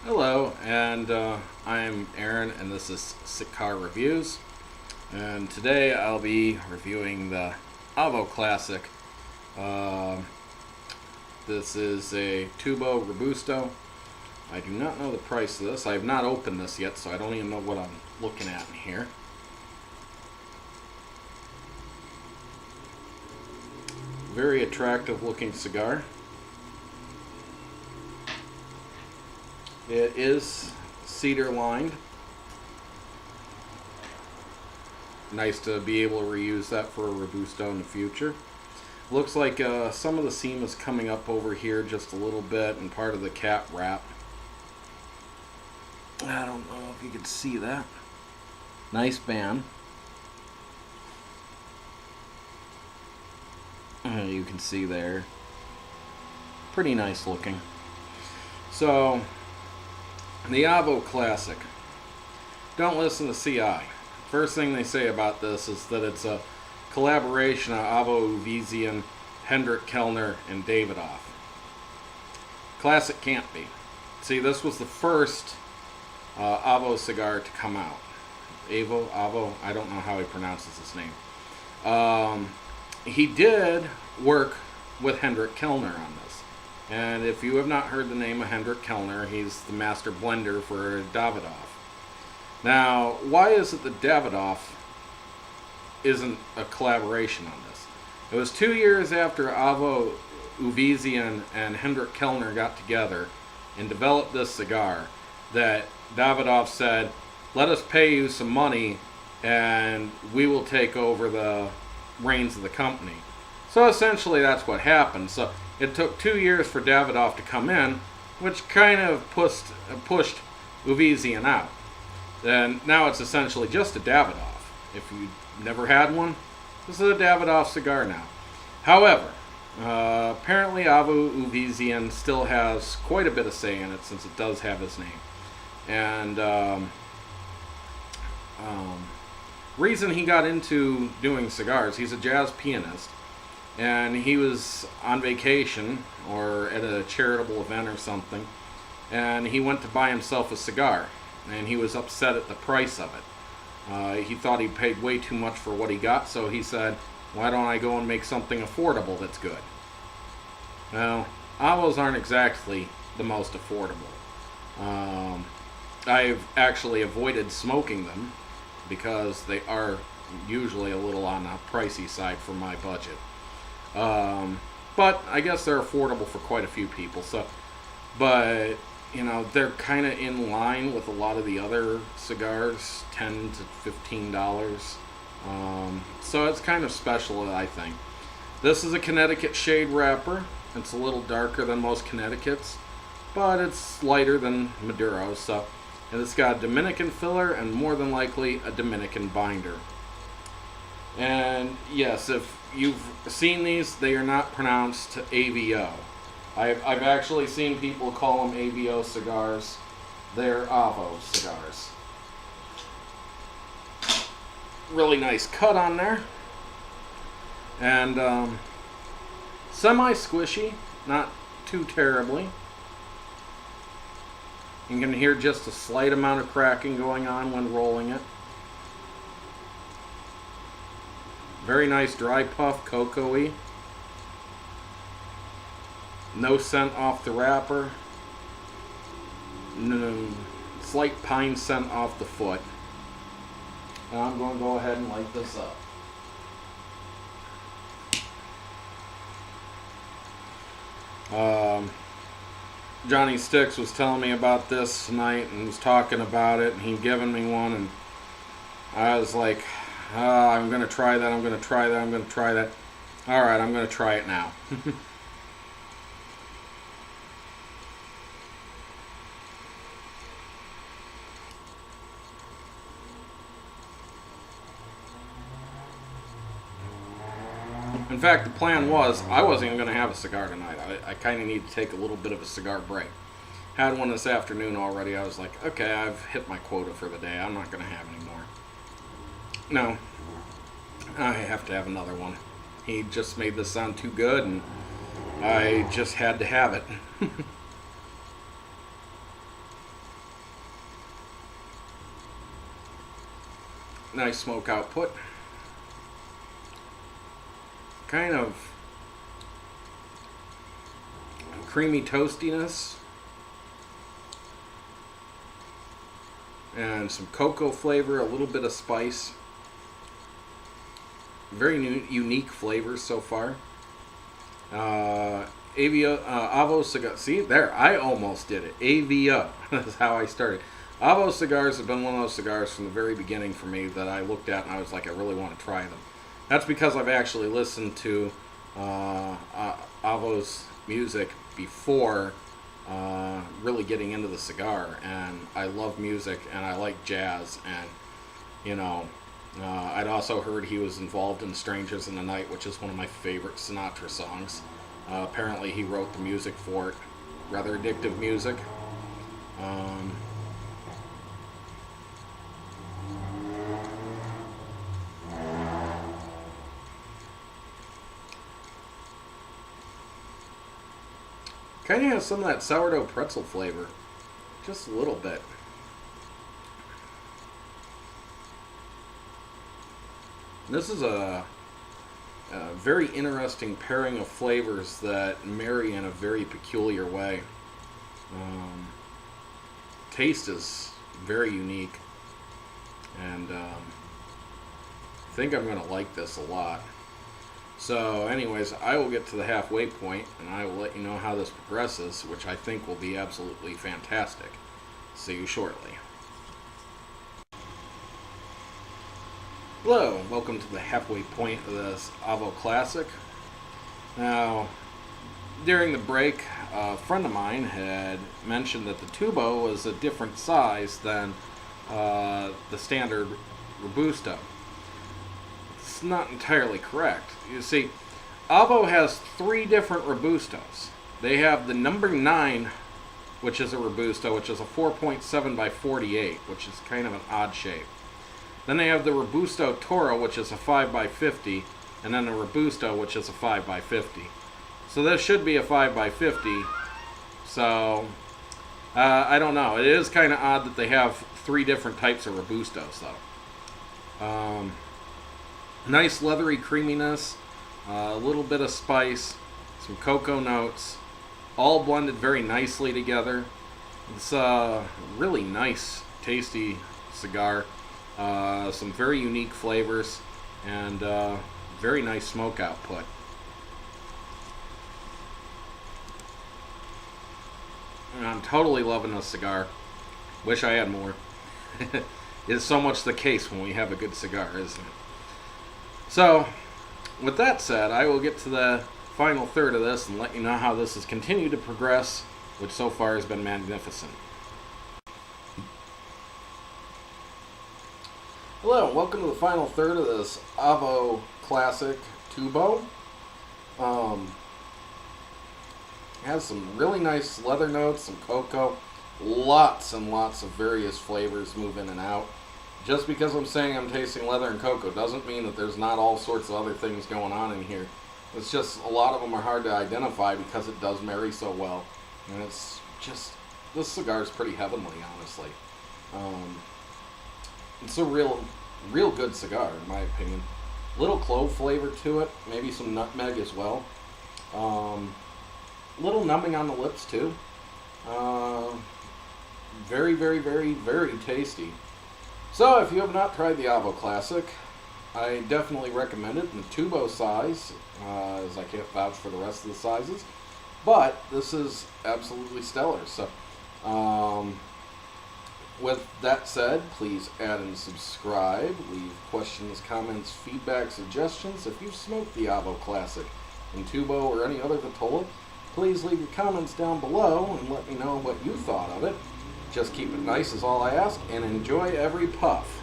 Hello, and I'm Aaron, and this is Sik'ar Reviews. And today I'll be reviewing the Avo Classic. This is a Tubo Robusto. I do not know the price of this. I have not opened this yet, so I don't even know what I'm looking at in here. Very attractive looking cigar. It is cedar lined. Nice to be able to reuse that for a Robusto in the future. Looks like some of the seam is coming up over here just a little bit and part of the cap wrap. I don't know if you can see that. Nice band. You can see there. Pretty nice looking. So, the Avo Classic. Don't listen to CI. First thing they say about this is that it's a collaboration of Avo Uvezian, Hendrik Kellner, and Davidoff. Classic can't be. See, this was the first Avo cigar to come out. Avo, I don't know how he pronounces his name. He did work with Hendrik Kellner on this. And if you have not heard the name of Hendrik Kellner, he's the master blender for Davidoff. Now, why is it that Davidoff isn't a collaboration on this? It was 2 years after Avo Uvezian and Hendrik Kellner got together and developed this cigar that Davidoff said, let us pay you some money and we will take over the reins of the company. So essentially that's what happened. So it took 2 years for Davidoff to come in, which kind of pushed Uvezian out. And now it's essentially just a Davidoff. If you never had one, this is a Davidoff cigar now. However, apparently Avo Uvezian still has quite a bit of say in it since it does have his name. And reason he got into doing cigars, he's a jazz pianist. And he was on vacation or at a charitable event or something, and he went to buy himself a cigar, and he was upset at the price of it. He thought he paid way too much for what he got, so he said, why don't I go and make something affordable that's good? Well, Avos aren't exactly the most affordable. I've actually avoided smoking them because they are usually a little on the pricey side for my budget. But I guess they're affordable for quite a few people. But you know, they're kind of in line with a lot of the other cigars, $10 to $15. So it's kind of special, I think. This is a Connecticut shade wrapper. It's a little darker than most Connecticut's, but it's lighter than Maduro's. So, and it's got a Dominican filler and more than likely a Dominican binder. And yes, if you've seen these, they are not pronounced AVO. I've actually seen people call them AVO cigars. They're Avo cigars. Really nice cut on there. And semi-squishy, not too terribly. You can hear just a slight amount of cracking going on when rolling it. Very nice dry puff, cocoa-y. No scent off the wrapper. No, slight pine scent off the foot. Now I'm going to go ahead and light this up. Johnny Sticks was telling me about this tonight and was talking about it, and he'd given me one, and I was like, I'm going to try that, I'm going to try that, I'm going to try that. Alright, I'm going to try it now. In fact, the plan was, I wasn't even going to have a cigar tonight. I kind of need to take a little bit of a cigar break. Had one this afternoon already. I was like, okay, I've hit my quota for the day. I'm not going to have any more. No, I have to have another one. He just made this sound too good, and I just had to have it. nice smoke output. Kind of creamy toastiness. And some cocoa flavor, a little bit of spice. Very unique flavors so far. Avo Cigar. See, there, I almost did it. Avia is how I started. Avo cigars have been one of those cigars from the very beginning for me that I looked at and I was like, I really want to try them. That's because I've actually listened to Avo's music before really getting into the cigar, and I love music and I like jazz, and you know, I'd also heard he was involved in Strangers in the Night, which is one of my favorite Sinatra songs. Apparently he wrote the music for it. Rather addictive music. Kind of has some of that sourdough pretzel flavor. Just a little bit. This is a very interesting pairing of flavors that marry in a very peculiar way. Taste is very unique, and I think I'm going to like this a lot. So anyways, I will get to the halfway point and I will let you know how this progresses, which I think will be absolutely fantastic. See you shortly. Hello, and welcome to the halfway point of this Avo Classic. Now, during the break, a friend of mine had mentioned that the Tubo was a different size than the standard Robusto. It's not entirely correct. You see, Avo has 3 different Robustos. They have the number 9, which is a Robusto, which is a 4.7 by 48, which is kind of an odd shape. Then they have the Robusto Toro, which is a 5 by 50, and then the Robusto, which is a 5 by 50. So this should be a 5 by 50. So I don't know. It is kind of odd that they have 3 different types of Robustos, though. Nice leathery creaminess, a little bit of spice, some cocoa notes, all blended very nicely together. It's a really nice, tasty cigar. Some very unique flavors and very nice smoke output. And I'm totally loving this cigar. Wish I had more. It's so much the case when we have a good cigar, isn't it? So, with that said, I will get to the final third of this and let you know how this has continued to progress, which so far has been magnificent. Hello, and welcome to the final third of this Avo Classic Tubo. It has some really nice leather notes, some cocoa, lots and lots of various flavors move in and out. Just because I'm saying I'm tasting leather and cocoa doesn't mean that there's not all sorts of other things going on in here. It's just a lot of them are hard to identify because it does marry so well. And it's just, this cigar is pretty heavenly, honestly. It's a real good cigar, in my opinion. Little clove flavor to it, maybe some nutmeg as well. Little numbing on the lips too. Very, very, very, very tasty. So if you have not tried the Avo Classic, I definitely recommend it in the Tubo size, as I can't vouch for the rest of the sizes. But this is absolutely stellar. So with that said, please add and subscribe. Leave questions, comments, feedback, suggestions. If you've smoked the Avo Classic in Tubo or any other Vitola, please leave your comments down below and let me know what you thought of it. Just keep it nice is all I ask, and enjoy every puff.